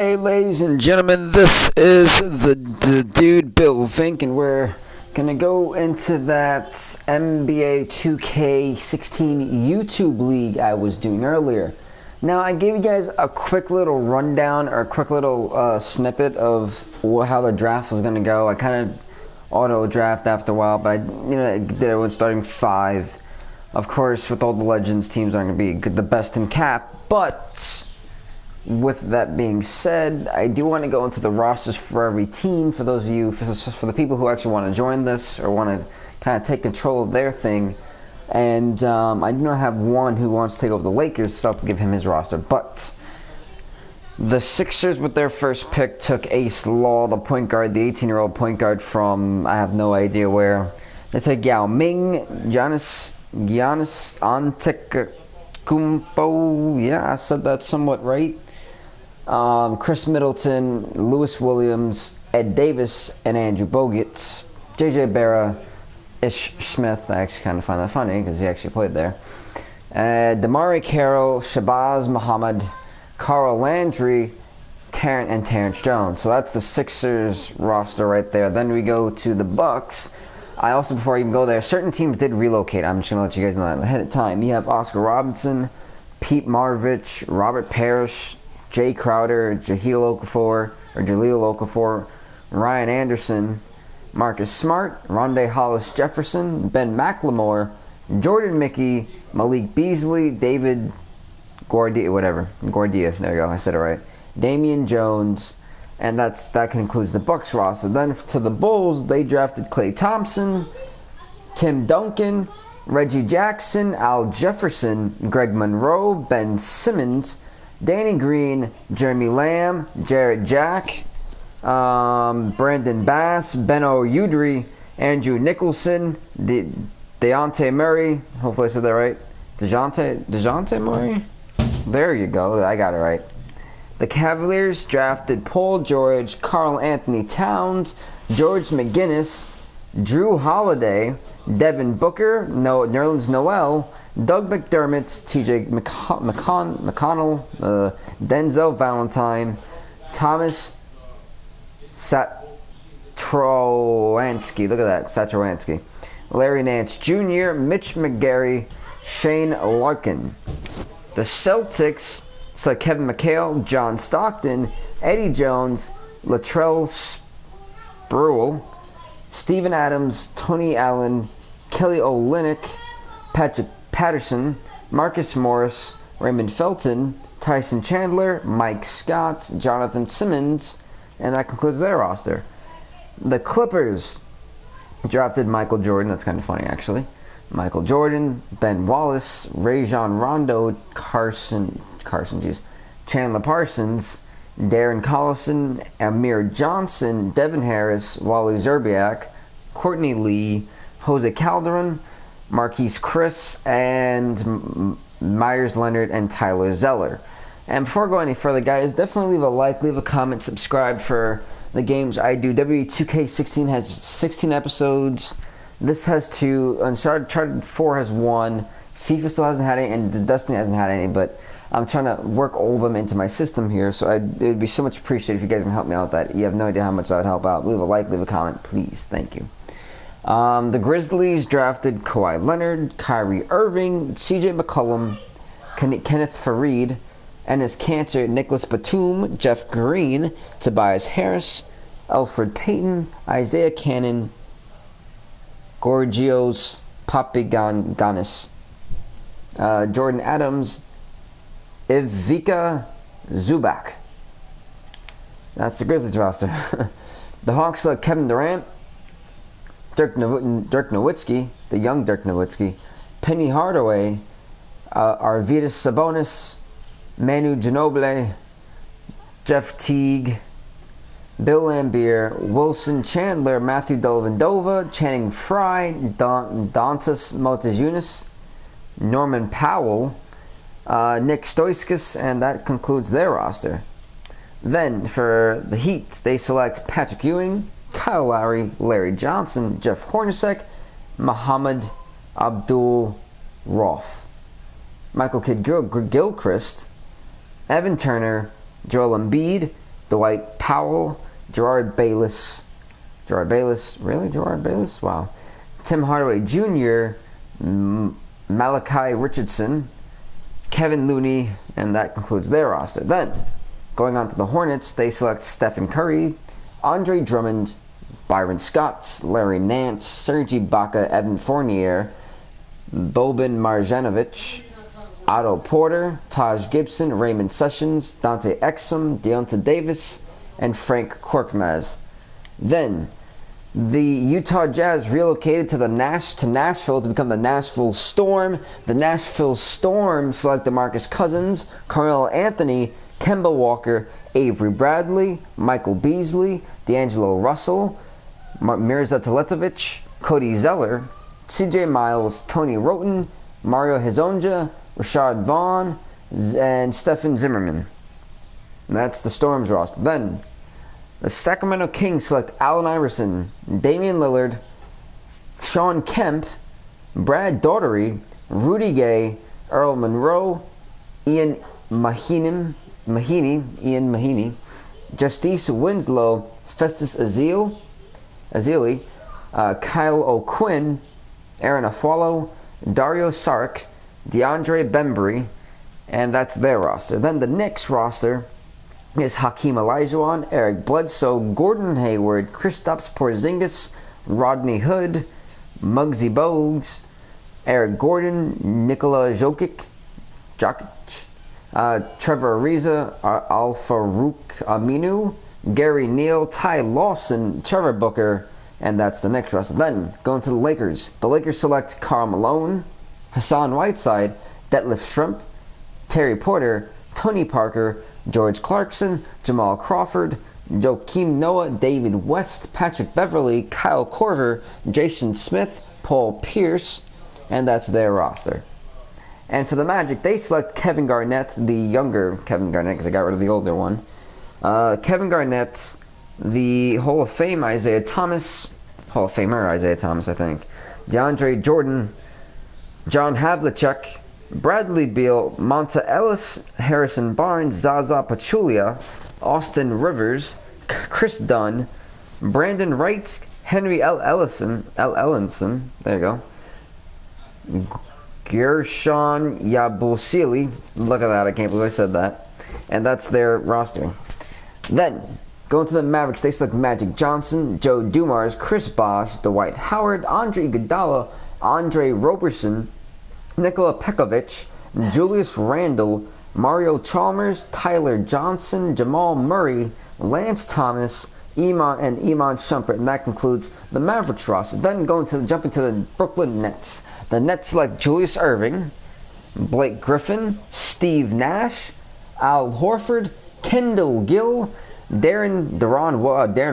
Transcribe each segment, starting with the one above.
Hey, ladies and gentlemen, this is the dude Bill Vink, and we're gonna go into that NBA 2K16 YouTube league I was doing earlier. Now, I gave you guys a quick little rundown or a quick little snippet of how the draft was gonna go. I kind of auto draft after a while, but I did it when starting five. Of course, with all the Legends, teams aren't gonna be the best in cap, but with that being said, I do want to go into the rosters for every team for those of you, for the people who actually want to join this or want to kind of take control of their thing. And I do not have one who wants to take over the Lakers, so I'll have to give him his roster. But the Sixers, with their first pick, took Ace Law, the point guard, the 18-year-old point guard from I have no idea where. They took Yao Ming, Giannis Antetokounmpo. Yeah, I said that somewhat right. Chris Middleton, Lewis Williams, Ed Davis, and Andrew Bogut. J.J. Barra, Ish Smith. I actually kind of find that funny because he actually played there. Damari Carroll, Shabazz Muhammad, Carl Landry, and Terrence Jones. So that's the Sixers roster right there. Then we go to the Bucks. I also, before I even go there, certain teams did relocate. I'm just going to let you guys know that ahead of time. You have Oscar Robinson, Pete Maravich, Robert Parrish, Jay Crowder, Jaleel Okafor, Ryan Anderson, Marcus Smart, Rondé Hollis Jefferson, Ben McLemore, Jordan Mickey, Malik Beasley, David Gordia, there you go, I said it right, Damian Jones, and that concludes the Bucks roster. Then to the Bulls, they drafted Klay Thompson, Tim Duncan, Reggie Jackson, Al Jefferson, Greg Monroe, Ben Simmons, Danny Green, Jeremy Lamb, Jarrett Jack, Brandon Bass, Beno Udrih, Andrew Nicholson, Dejounte Murray. Hopefully I said that right. Dejounte Murray? There you go. I got it right. The Cavaliers drafted Paul George, Karl Anthony Towns, George McGinnis, Drew Holiday, Devin Booker, Nerlens Noel, Doug McDermott, TJ McConnell, Denzel Valentine, Thomas Satrowansky, look at that, Satrowansky, Larry Nance Jr., Mitch McGary, Shane Larkin. The Celtics select Kevin McHale, John Stockton, Eddie Jones, Latrell Sprewell, Steven Adams, Tony Allen, Kelly Olynyk, Patrick Patterson, Marcus Morris, Raymond Felton, Tyson Chandler, Mike Scott, Jonathan Simmons, and that concludes their roster. The Clippers drafted Michael Jordan. That's kind of funny, actually. Michael Jordan, Ben Wallace, Rajon Rondo, Chandler Parsons, Darren Collison, Amir Johnson, Devin Harris, Wally Zerbiak, Courtney Lee, Jose Calderon, Marquise Chris, and Myers Leonard, and Tyler Zeller. And before I go any further, guys, definitely leave a like, leave a comment, subscribe for the games I do. W2K16 has 16 episodes. This has 2. Uncharted 4 has 1. FIFA still hasn't had any, and Destiny hasn't had any, but I'm trying to work all of them into my system here, so it would be so much appreciated if you guys can help me out with that. You have no idea how much that would help out. Leave a like, leave a comment, please. Thank you. The Grizzlies drafted Kawhi Leonard, Kyrie Irving, CJ McCollum, Kenneth Faried, Enes Kanter, Nicholas Batum, Jeff Green, Tobias Harris, Alfred Payton, Isaiah Cannon, Gorgios Papagiannis, Jordan Adams, Ivica Zubac. That's the Grizzlies roster. The Hawks select Kevin Durant, Dirk Nowitzki, the young Dirk Nowitzki, Penny Hardaway, Arvydas Sabonis, Manu Ginobili, Jeff Teague, Bill Laimbeer, Wilson Chandler, Matthew Dellavedova, Channing Frye, Dantas Motiejunas, Norman Powell, Nick Stoiskis, and that concludes their roster. Then for the Heat, they select Patrick Ewing, Kyle Lowry, Larry Johnson, Jeff Hornacek, Muhammad Abdul-Rauf, Michael Kidd-Gilchrist, Evan Turner, Joel Embiid, Dwight Powell, Gerard Bayless. Gerard Bayless? Really? Gerard Bayless? Wow. Tim Hardaway Jr., Malachi Richardson, Kevin Looney, and that concludes their roster. Then, going on to the Hornets, they select Stephen Curry, Andre Drummond, Byron Scott, Larry Nance, Serge Ibaka, Evan Fournier, Boban Marjanovic, Otto Porter, Taj Gibson, Raymond Sessions, Dante Exum, Deonta Davis, and Frank Korkmaz. Then, the Utah Jazz relocated to Nashville to become the Nashville Storm. The Nashville Storm selected Marcus Cousins, Carmelo Anthony, Kemba Walker, Avery Bradley, Michael Beasley, D'Angelo Russell, Mirza Teletovic, Cody Zeller, CJ Miles, Tony Roten, Mario Hezonja, Rashad Vaughn, and Stephen Zimmerman. And that's the Storm's roster. Then, the Sacramento Kings select Allen Iverson, Damian Lillard, Shawn Kemp, Brad Daugherty, Rudy Gay, Earl Monroe, Ian Mahinmi, Justice Winslow, Festus Ezeli, Kyle O'Quinn, Aaron Aflalo, Dario Saric, DeAndre Bembry, and that's their roster. Then the Knicks roster is Hakeem Olajuwon, Eric Bledsoe, Gordon Hayward, Kristaps Porzingis, Rodney Hood, Muggsy Bogues, Eric Gordon, Nikola Jokic, Trevor Ariza, Al-Farouq Aminu, Gary Neal, Ty Lawson, Trevor Booker, and that's the next roster. Then, going to the Lakers. The Lakers select Karl Malone, Hassan Whiteside, Detlef Schrempf, Terry Porter, Tony Parker, George Clarkson, Jamal Crawford, Joakim Noah, David West, Patrick Beverley, Kyle Korver, Jason Smith, Paul Pierce, and that's their roster. And for the Magic, they select Kevin Garnett, the younger Kevin Garnett, because I got rid of the older one. Kevin Garnett, the Hall of Fame Isaiah Thomas, Hall of Famer Isaiah Thomas, I think, DeAndre Jordan, John Havlicek, Bradley Beal, Monta Ellis, Harrison Barnes, Zaza Pachulia, Austin Rivers, Chris Dunn, Brandon Wright, Henry Ellenson, there you go, Gershon Yabusele, look at that, I can't believe I said that, and that's their roster. Then, going to the Mavericks, they select Magic Johnson, Joe Dumars, Chris Bosh, Dwight Howard, Andre Iguodala, Andre Roberson, Nikola Pekovic, Julius Randle, Mario Chalmers, Tyler Johnson, Jamal Murray, Lance Thomas, Iman Shumpert, and that concludes the Mavericks roster. Then jumping to the Brooklyn Nets. The Nets select Julius Erving, Blake Griffin, Steve Nash, Al Horford, Kendall Gill, Darren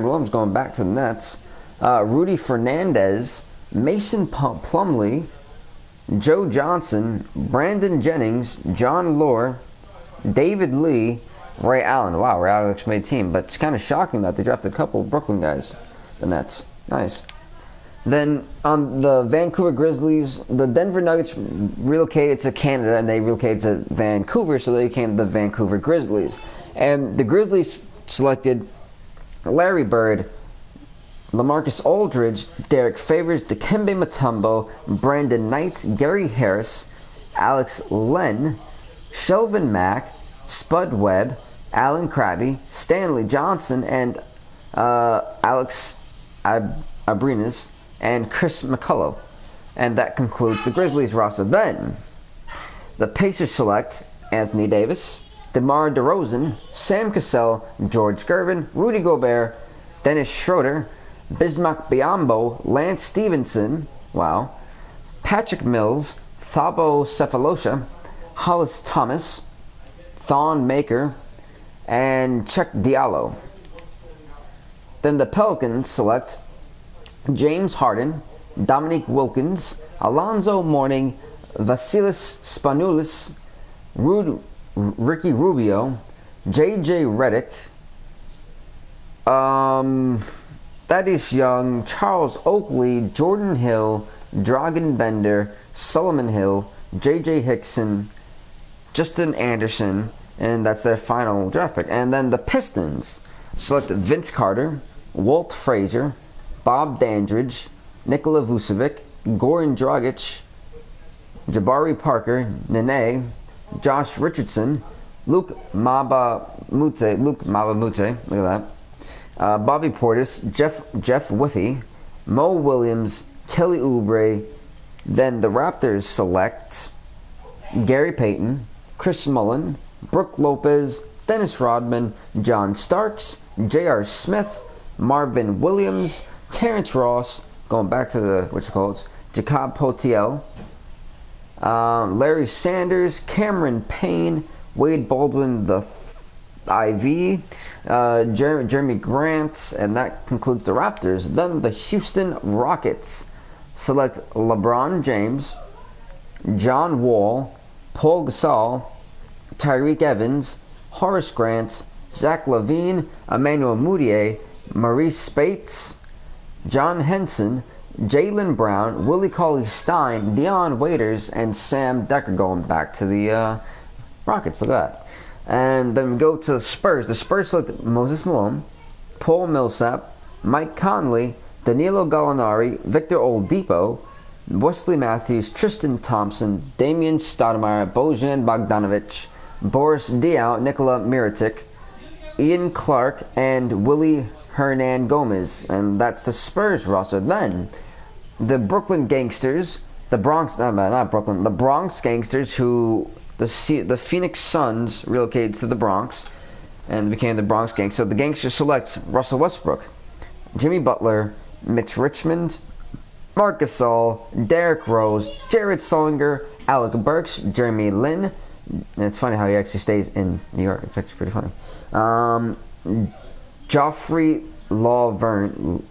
Williams going back to the Nets, Rudy Fernandez, Mason Plumlee, Joe Johnson, Brandon Jennings, John Lore, David Lee, Ray Allen. Wow, Ray Allen made team, but it's kind of shocking that they drafted a couple of Brooklyn guys, the Nets. Nice. Then on the Vancouver Grizzlies, the Denver Nuggets relocated to Canada and they relocated to Vancouver, so they became the Vancouver Grizzlies. And the Grizzlies selected Larry Bird, LaMarcus Aldridge, Derek Favors, Dikembe Mutombo, Brandon Knight, Gary Harris, Alex Len, Shelvin Mack, Spud Webb, Alan Krabby, Stanley Johnson, and Alex Abrinas, and Chris McCullough. And that concludes the Grizzlies roster. Then, the Pacers select Anthony Davis, DeMar DeRozan, Sam Cassell, George Gervin, Rudy Gobert, Dennis Schroeder, Bismack Biyombo, Lance Stevenson, wow, Patrick Mills, Thabo Cephalosha, Hollis Thomas, Thon Maker, and Chuck Diallo. Then the Pelicans select James Harden, Dominique Wilkins, Alonzo Mourning, Vasilis Spanoulis, Ricky Rubio, J.J. Redick, Thaddeus Young, Charles Oakley, Jordan Hill, Dragan Bender, Solomon Hill, J.J. Hickson, Justin Anderson, and that's their final draft pick. And then the Pistons selected Vince Carter, Walt Frazier, Bob Dandridge, Nikola Vucevic, Goran Dragic, Jabari Parker, Nene, Josh Richardson, Luke Mabamute, look at that, Bobby Portis, Jeff Withey, Mo Williams, Kelly Oubre. Then the Raptors select Gary Payton, Chris Mullin, Brook Lopez, Dennis Rodman, John Starks, J.R. Smith, Marvin Williams, Terrence Ross, going back to the Jacob Potiel, Larry Sanders, Cameron Payne, Wade Baldwin the IV, Jeremy Grant, and that concludes the Raptors. Then the Houston Rockets select LeBron James, John Wall, Paul Gasol, Tyreek Evans, Horace Grant, Zach LaVine, Emmanuel Mudiay, Maurice Spates, John Henson, Jaylen Brown, Willie Cauley-Stein, Dion Waiters, and Sam Decker, going back to the Rockets. Look at that. And then we go to the Spurs. The Spurs selected Moses Malone, Paul Millsap, Mike Conley, Danilo Gallinari, Victor Oladipo, Wesley Matthews, Tristan Thompson, Damian Stoudemire, Bojan Bogdanovic, Boris Diaw, Nikola Mirotic, Ian Clark, and Willie Hernan Gomez. And that's the Spurs roster. Then the Brooklyn Gangsters, the Bronx Gangsters, who the Phoenix Suns relocated to the Bronx and became the Bronx Gangsters. So the Gangsters select Russell Westbrook, Jimmy Butler, Mitch Richmond, Marc Gasol, Derrick Rose, Jared Sullinger, Alec Burks, Jeremy Lin. And it's funny how he actually stays in New York. It's actually pretty funny. Joffrey Lavergne,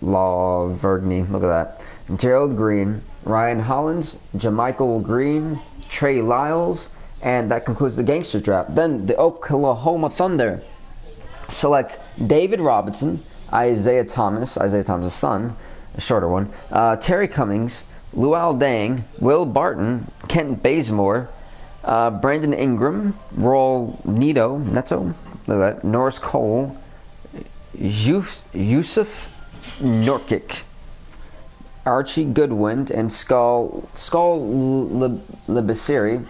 look at that. Gerald Green, Ryan Hollins, JaMychal Green, Trey Lyles, and that concludes the Gangster draft. Then the Oklahoma Thunder select David Robinson, Isaiah Thomas' son, a shorter one, Terry Cummings, Luol Deng, Will Barton, Kent Bazemore, Brandon Ingram, Neto, look at that, Norris Cole, Yusuf Nurkic, Archie Goodwin, and Skull Libasiri,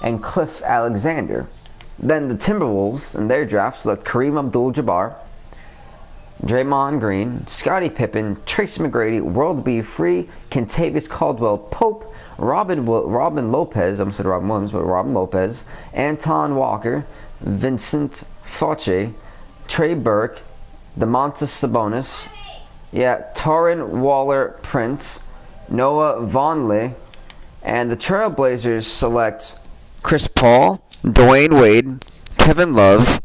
and Cliff Alexander. Then the Timberwolves in their draft select Kareem Abdul-Jabbar, Draymond Green, Scottie Pippen, Tracy McGrady, World B. Free, Kentavious Caldwell-Pope, Robin Lopez, I almost said Robin Williams, but Robin Lopez, Anton Walker, Vincent Fauci, Trey Burke, Domantas Sabonis, Taron Waller Prince, Noah Vonleh, and the Trailblazers select Chris Paul, Dwayne Wade, Kevin Love,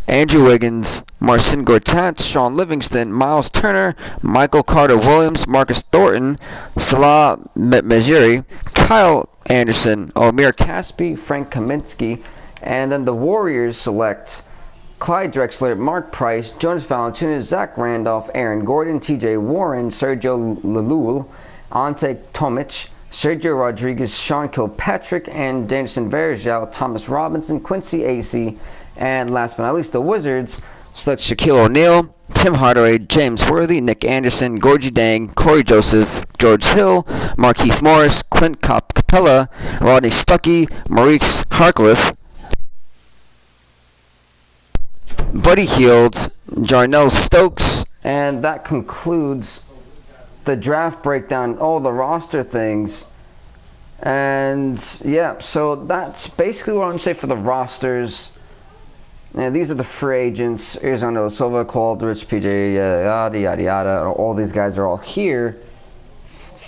Andrew Wiggins, Marcin Gortat, Sean Livingston, Miles Turner, Michael Carter-Williams, Marcus Thornton, Salah Mejri, Kyle Anderson, Omir Caspi, Frank Kaminsky, and then the Warriors select Clyde Drexler, Mark Price, Jonas Valanciunas, Zach Randolph, Aaron Gordon, TJ Warren, Sergio Llull, Ante Tomic, Sergio Rodriguez, Sean Kilpatrick, and Anderson Varejao, Thomas Robinson, Quincy Acey, and last but not least, the Wizards select Shaquille O'Neal, Tim Hardaway, James Worthy, Nick Anderson, Gorgie Dang, Corey Joseph, George Hill, Markieff Morris, Clint Capella, Rodney Stuckey, Maurice Harkless, Buddy Hield, Jarnell Stokes, and that concludes the draft breakdown, all the roster things. And yeah, so that's basically what I'm going to say for the rosters. And these are the free agents: Arizona Silva, Aldridge, PJ, yada yada yada. All these guys are all here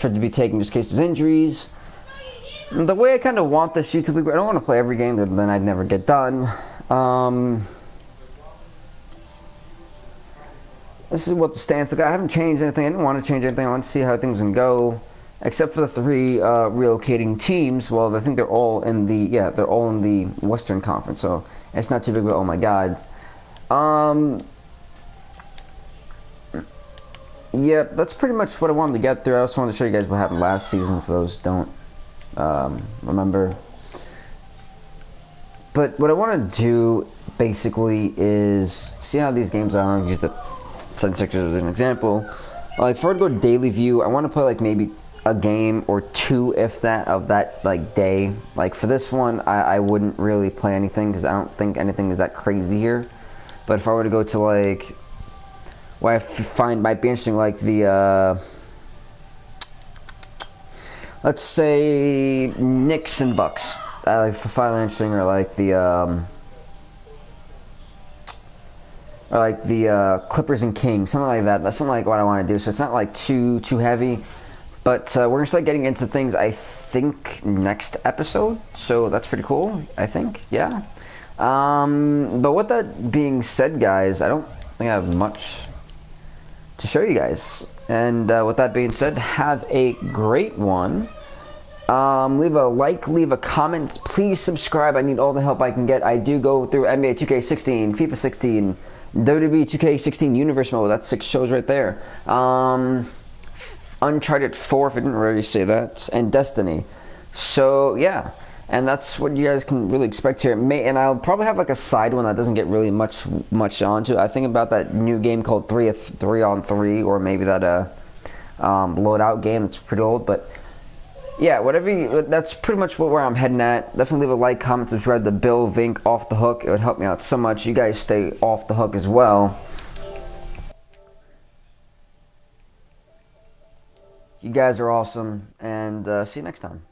to be taken just in case there's injuries. And the way I kind of want this YouTube league, I don't want to play every game, then I'd never get done. This is what the stance. I haven't changed anything. I didn't want to change anything. I want to see how things can go, except for the three relocating teams. Well, I think they're all in the Western Conference, so it's not too big of oh my god. Yeah, that's pretty much what I wanted to get through. I also wanted to show you guys what happened last season for those who don't remember. But but what I want to do basically is see how these games are. I'm gonna use the 10 sectors as an example. Like, if I were to go daily view, I want to play like maybe a game or two, if that, of that like day. Like for this one, I wouldn't really play anything because I don't think anything is that crazy here. But if I were to go to like what I find might be interesting, like the let's say Knicks and Bucks, I like for find interesting, or like the Clippers and Kings, something like that. That's something like what I want to do. So it's not like too heavy, but we're gonna start getting into things, I think, next episode. So that's pretty cool, I think. Yeah. But with that being said, guys, I don't think I have much to show you guys. And with that being said, have a great one. Leave a like, leave a comment, please subscribe. I need all the help I can get. I do go through NBA 2K16, FIFA 16, WWE 2K16 Universe Mode. That's 6 shows right there. Uncharted 4, if I didn't already say that, and Destiny. So yeah, and that's what you guys can really expect here. And I'll probably have like a side one that doesn't get really much onto. I think about that new game called 3-on-3, or maybe that loadout game that's pretty old, but yeah, whatever. That's pretty much where I'm heading at. Definitely leave a like, comment, subscribe to Bill Vink Off the Hook. It would help me out so much. You guys stay off the hook as well. You guys are awesome, and see you next time.